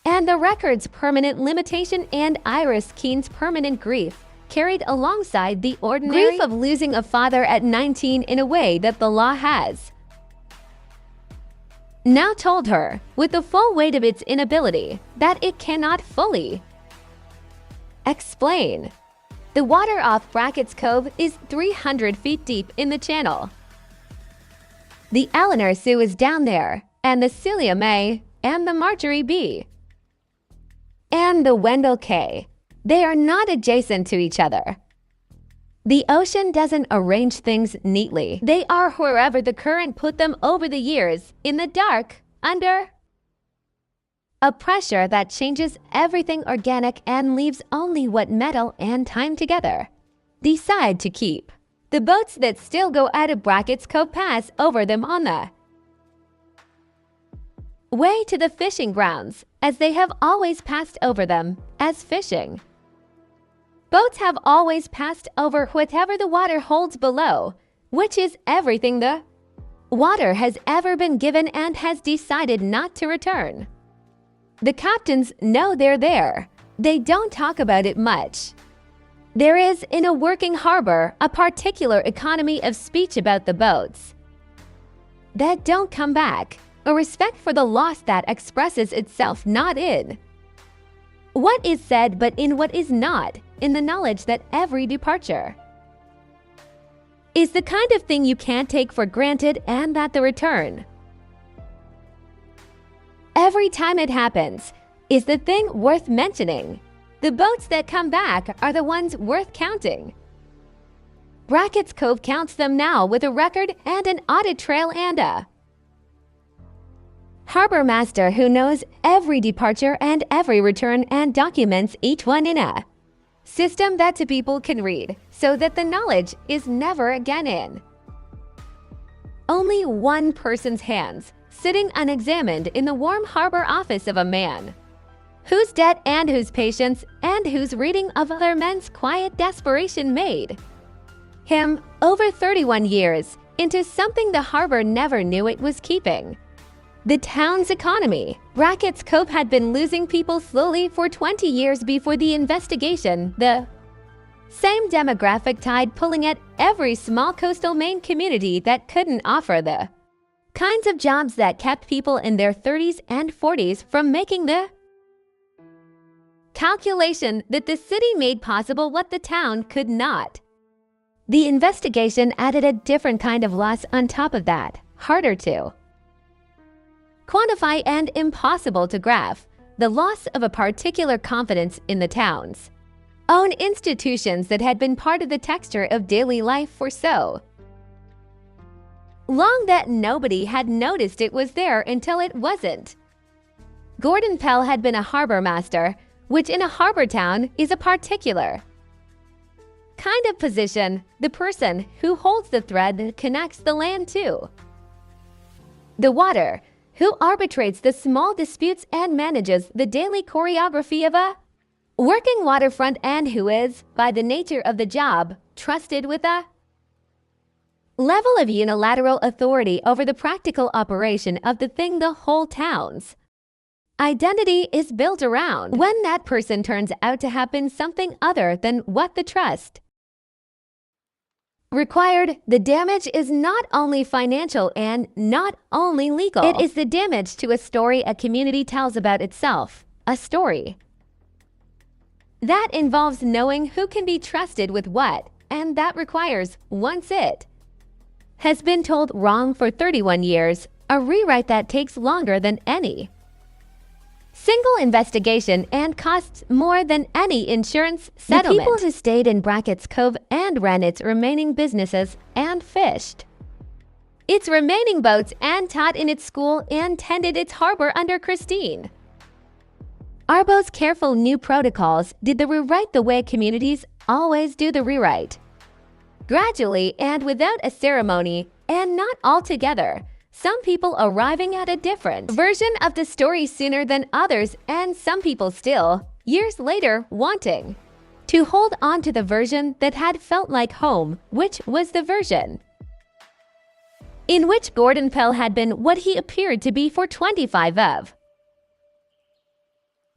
And the record's permanent limitation and Iris Keene's permanent grief carried alongside the ordinary grief of losing a father at 19 in a way that the law has now told her, with the full weight of its inability, that it cannot fully explain. The water off Brackett's Cove is 300 feet deep in the channel. The Eleanor Sue is down there, and the Celia May, and the Marjorie B, and the Wendell K. They are not adjacent to each other. The ocean doesn't arrange things neatly. They are wherever the current put them over the years, in the dark, under a pressure that changes everything organic and leaves only what metal and time together decide to keep. The boats that still go out of Brackett's Cove pass over them on the way to the fishing grounds, as they have always passed over them, as fishing boats have always passed over whatever the water holds below, which is everything the water has ever been given and has decided not to return. The captains know they're there. They don't talk about it much. There is, in a working harbor, a particular economy of speech about the boats that don't come back, a respect for the loss that expresses itself not in what is said but in what is not, in the knowledge that every departure is the kind of thing you can't take for granted and that the return, every time it happens, is the thing worth mentioning. The boats that come back are the ones worth counting. Brackett's Cove counts them now with a record and an audit trail and a harbor master who knows every departure and every return and documents each one in a system that the people can read, so that the knowledge is never again in only one person's hands, sitting unexamined in the warm harbor office of a man whose debt and whose patience and whose reading of other men's quiet desperation made him, over 31 years, into something the harbor never knew it was keeping. The town's economy. Brackett's Cove had been losing people slowly for 20 years before the investigation, the same demographic tide pulling at every small coastal Maine community that couldn't offer the kinds of jobs that kept people in their 30s and 40s from making the calculation that the city made possible what the town could not. The investigation added a different kind of loss on top of that, harder to quantify and impossible to graph, the loss of a particular confidence in the town's own institutions that had been part of the texture of daily life for so long that nobody had noticed it was there until it wasn't. Gordon Pell had been a harbor master, which in a harbor town is a particular kind of position, the person who holds the thread that connects the land to the water, who arbitrates the small disputes and manages the daily choreography of a working waterfront, and who is, by the nature of the job, trusted with a level of unilateral authority over the practical operation of the thing the whole town's identity is built around. When that person turns out to have been something other than what the trust required, the damage is not only financial and not only legal. It is the damage to a story a community tells about itself, a story that involves knowing who can be trusted with what, and that requires, once it has been told wrong for 31 years, a rewrite that takes longer than any single investigation and costs more than any insurance settlement. The people who stayed in Brackett's Cove and ran its remaining businesses and fished its remaining boats and taught in its school and tended its harbor under Christine Arbo's careful new protocols did the rewrite the way communities always do the rewrite. Gradually and without a ceremony, and not altogether, some people arriving at a different version of the story sooner than others, and some people still, years later, wanting to hold on to the version that had felt like home, which was the version in which Gordon Pell had been what he appeared to be for 25 of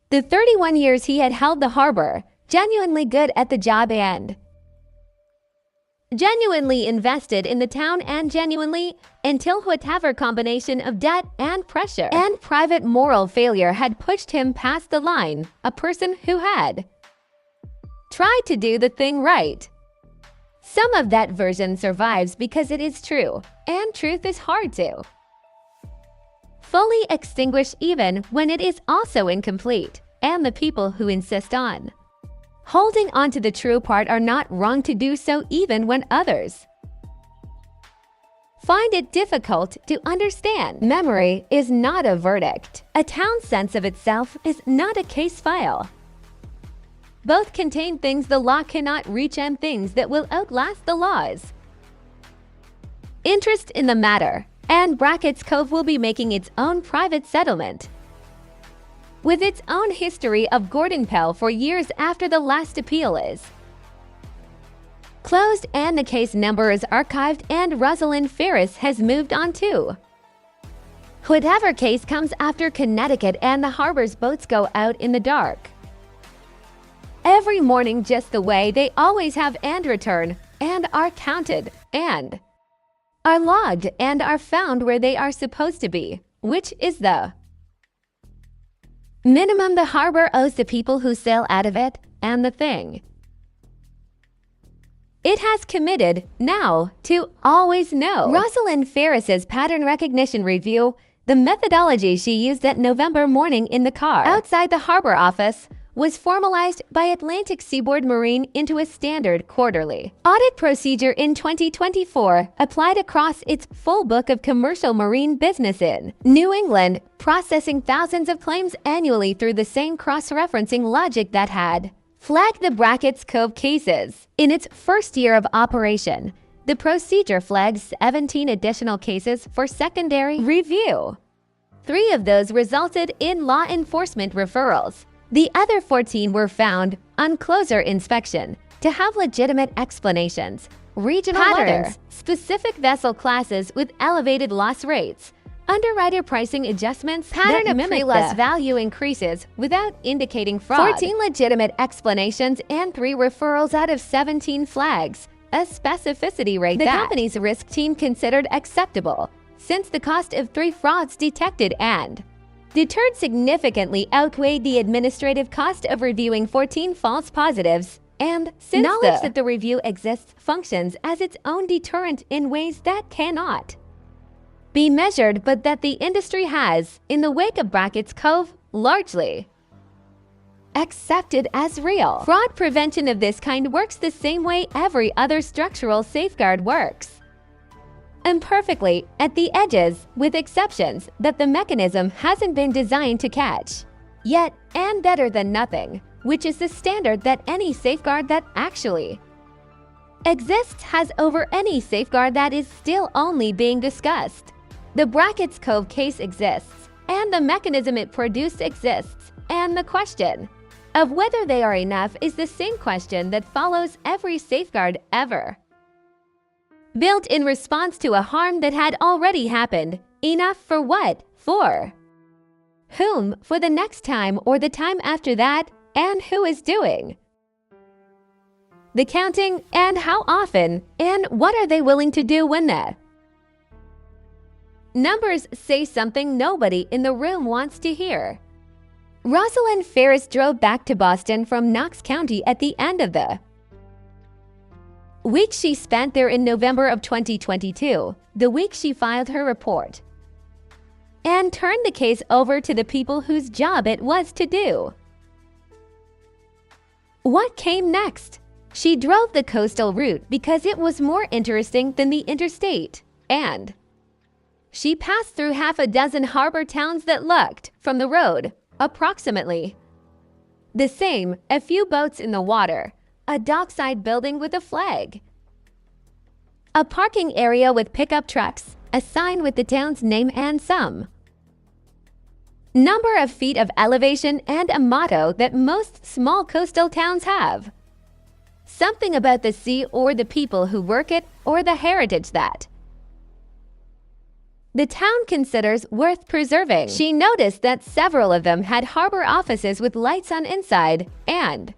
the 31 years he had held the harbor, genuinely good at the job and genuinely invested in the town, and genuinely, until whatever combination of debt and pressure and private moral failure had pushed him past the line, a person who had tried to do the thing right. Some of that version survives because it is true, and truth is hard to fully extinguish even when it is also incomplete, and the people who insist on holding on to the true part are not wrong to do so even when others find it difficult to understand. Memory is not a verdict. A town's sense of itself is not a case file. Both contain things the law cannot reach and things that will outlast the laws. Interest in the matter, and Brackett's Cove will be making its own private settlement with its own history of Gordon Pell for years after the last appeal is closed and the case number is archived, and Rosalind Ferris has moved on too. Whatever case comes after Connecticut and the harbor's boats go out in the dark, every morning just the way they always have and return and are counted and are logged and are found where they are supposed to be, which is the minimum the harbor owes the people who sail out of it and the thing it has committed now to always know. Rosalind Ferris's pattern recognition review, the methodology she used that November morning in the car outside the harbor office, was formalized by Atlantic Seaboard Marine into a standard quarterly audit procedure in 2024, applied across its full book of commercial marine business in New England, processing thousands of claims annually through the same cross-referencing logic that had flagged the Brackett's Cove cases. In its first year of operation, the procedure flagged 17 additional cases for secondary review. 3 of those resulted in law enforcement referrals. The other 14 were found, on closer inspection, to have legitimate explanations, regional patterns, specific vessel classes with elevated loss rates, underwriter pricing adjustments, pattern of pre-loss value increases without indicating fraud, 14 legitimate explanations, and 3 referrals out of 17 flags, a specificity rate the company's risk team considered acceptable, since the cost of 3 frauds detected and deterred significantly outweighed the administrative cost of reviewing 14 false positives, and since knowledge that the review exists functions as its own deterrent in ways that cannot be measured but that the industry has, in the wake of Brackett's Cove, largely accepted as real. Fraud prevention of this kind works the same way every other structural safeguard works. Imperfectly at the edges, with exceptions that the mechanism hasn't been designed to catch. Yet, and better than nothing, which is the standard that any safeguard that actually exists has over any safeguard that is still only being discussed. The Brackett's Cove case exists, and the mechanism it produced exists, and the question of whether they are enough is the same question that follows every safeguard ever built in response to a harm that had already happened. Enough for what? For whom? For the next time or the time after that? And who is doing the counting, and how often, and what are they willing to do when the numbers say something nobody in the room wants to hear? Rosalind Ferris drove back to Boston from Knox County at the end of the week she spent there in November of 2022, the week she filed her report, and turned the case over to the people whose job it was to do. What came next? She drove the coastal route because it was more interesting than the interstate, and she passed through half a dozen harbor towns that looked, from the road, approximately the same, a few boats in the water, a dockside building with a flag, a parking area with pickup trucks, a sign with the town's name and some number of feet of elevation, and a motto that most small coastal towns have. Something about the sea or the people who work it or the heritage that the town considers worth preserving. She noticed that several of them had harbor offices with lights on inside, and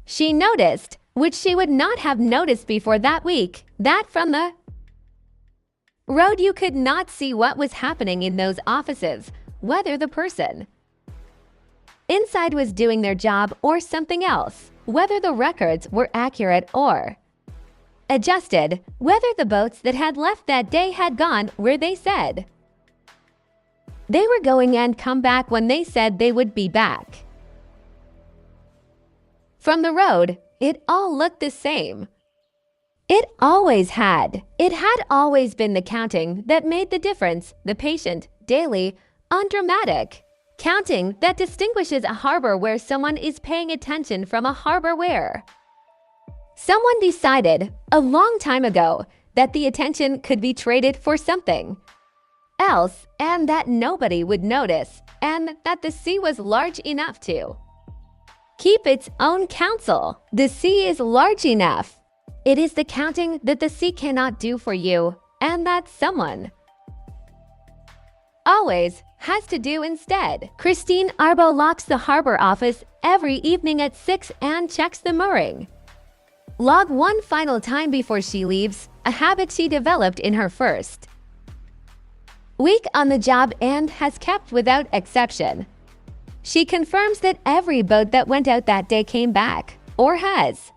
she noticed, which she would not have noticed before that week, that from the road you could not see what was happening in those offices, whether the person inside was doing their job or something else, whether the records were accurate or adjusted, whether the boats that had left that day had gone where they said they were going and come back when they said they would be back. From the road, it all looked the same. It always had. It had always been the counting that made the difference, the patient, daily, undramatic counting that distinguishes a harbor where someone is paying attention from a harbor where someone decided a long time ago that the attention could be traded for something else, and that nobody would notice, and that the sea was large enough to keep its own counsel. The sea is large enough. It is the counting that the sea cannot do for you, and that someone always has to do instead. Christine Arbo locks the harbor office every evening at 6 and checks the mooring. Log one final time before she leaves, a habit she developed in her first week on the job and has kept without exception. She confirms that every boat that went out that day came back, or has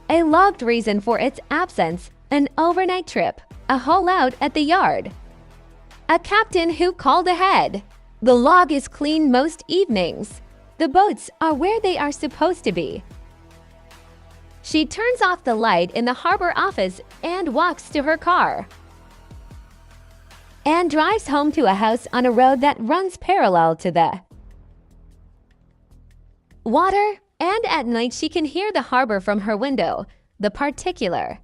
a logged reason for its absence: an overnight trip, a hole out at the yard, a captain who called ahead. The log is clean most evenings. The boats are where they are supposed to be. She turns off the light in the harbor office and walks to her car and drives home to a house on a road that runs parallel to the water, and at night she can hear the harbor from her window, the particular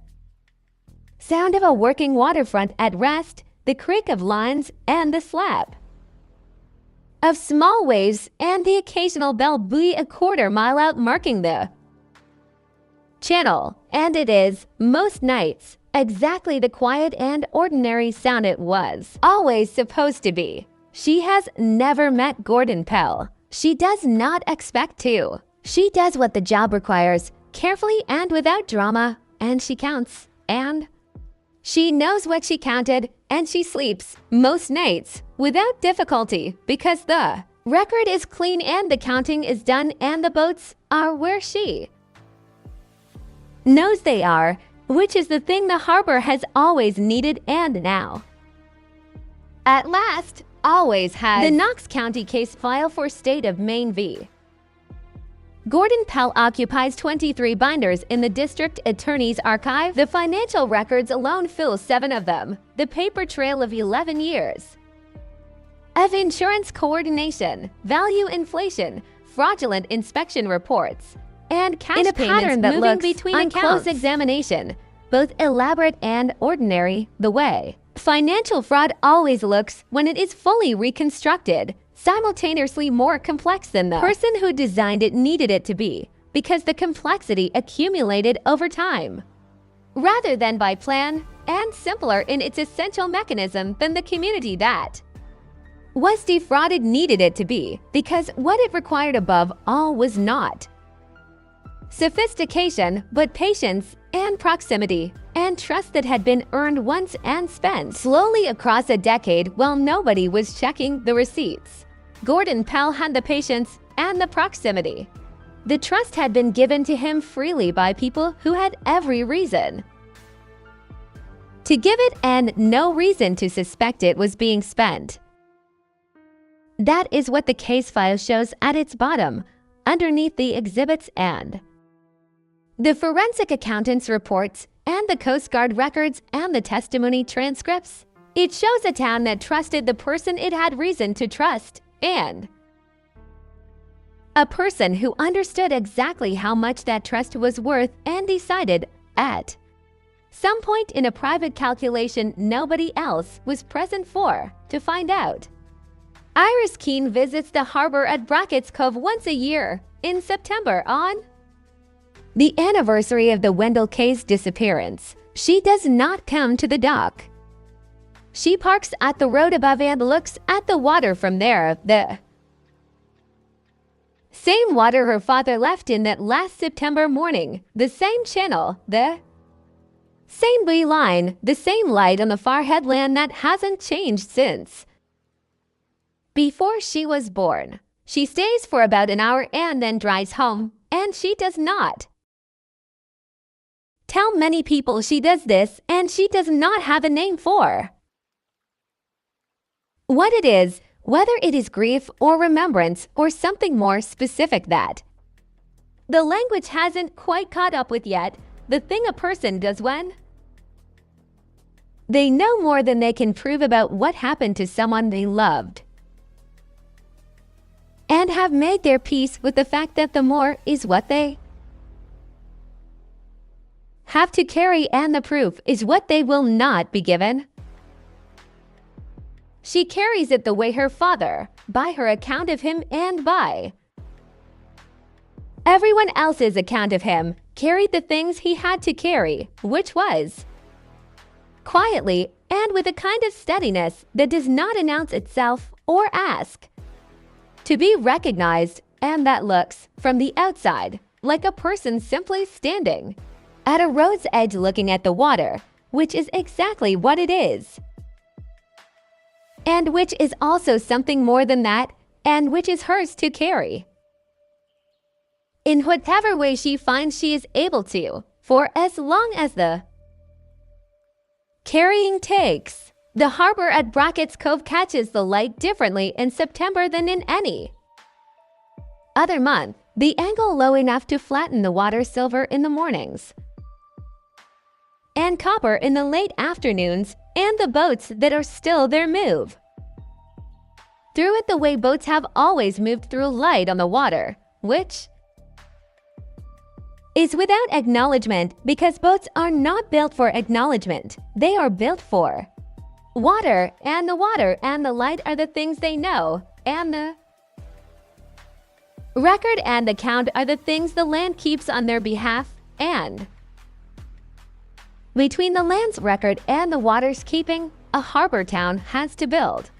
sound of a working waterfront at rest, the creak of lines and the slap of small waves, and the occasional bell buoy a quarter-mile out marking the channel. And it is, most nights, exactly the quiet and ordinary sound it was always supposed to be. She has never met Gordon Pell. She does not expect to. She does what the job requires, carefully and without drama, and she counts, and she knows what she counted, and she sleeps, most nights, without difficulty, because the record is clean and the counting is done and the boats are where she knows they are, which is the thing the harbor has always needed and now, at last, always has. The Knox County case file for State of Maine v. Gordon Pell occupies 23 binders in the district attorney's archive. The financial records alone fill 7 of them. The paper trail of 11 years of insurance coordination, value inflation, fraudulent inspection reports, and cash in a pattern that looks, between on close examination, both elaborate and ordinary, the way financial fraud always looks when it is fully reconstructed, simultaneously more complex than the person who designed it needed it to be, because the complexity accumulated over time, rather than by plan, and simpler in its essential mechanism than the community that was defrauded needed it to be, because what it required above all was not sophistication, but patience and proximity, and trust that had been earned once and spent slowly across a decade while nobody was checking the receipts. Gordon Pell had the patience and the proximity. The trust had been given to him freely by people who had every reason to give it and no reason to suspect it was being spent. That is what the case file shows at its bottom, underneath the exhibits and the forensic accountant's reports and the Coast Guard records and the testimony transcripts. It shows a town that trusted the person it had reason to trust, and a person who understood exactly how much that trust was worth and decided, at some point in a private calculation nobody else was present for, to find out. Iris Keene visits the harbor at Brackett's Cove once a year, in September, on the anniversary of the Wendell K's disappearance. She does not come to the dock. She parks at the road above and looks at the water from there, the same water her father left in that last September morning, the same channel, the same buoy line, the same light on the far headland that hasn't changed since before she was born. She stays for about an hour and then drives home, and she does not tell many people she does this, and she does not have a name for what it is, whether it is grief or remembrance or something more specific that the language hasn't quite caught up with yet, the thing a person does when they know more than they can prove about what happened to someone they loved, and have made their peace with the fact that the more is what they have to carry and the proof is what they will not be given. She carries it the way her father, by her account of him and by everyone else's account of him, carried the things he had to carry, which was quietly and with a kind of steadiness that does not announce itself or ask to be recognized, and that looks, from the outside, like a person simply standing at a road's edge looking at the water, which is exactly what it is. And which is also something more than that, and which is hers to carry in whatever way she finds she is able to, for as long as the carrying takes. The harbor at Brackett's Cove catches the light differently in September than in any other month, the angle low enough to flatten the water silver in the mornings and copper in the late afternoons, and the boats that are still there move through it the way boats have always moved through light on the water, which is without acknowledgement, because boats are not built for acknowledgement. They are built for water, and the water and the light are the things they know, and the record and the count are the things the land keeps on their behalf, and between the land's record and the water's keeping, a harbor town has to build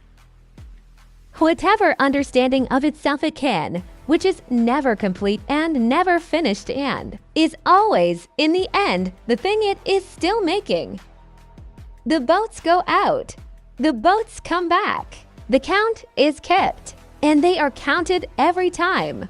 whatever understanding of itself it can, which is never complete and never finished, and is always, in the end, the thing it is still making. The boats go out. The boats come back. The count is kept, and they are counted every time.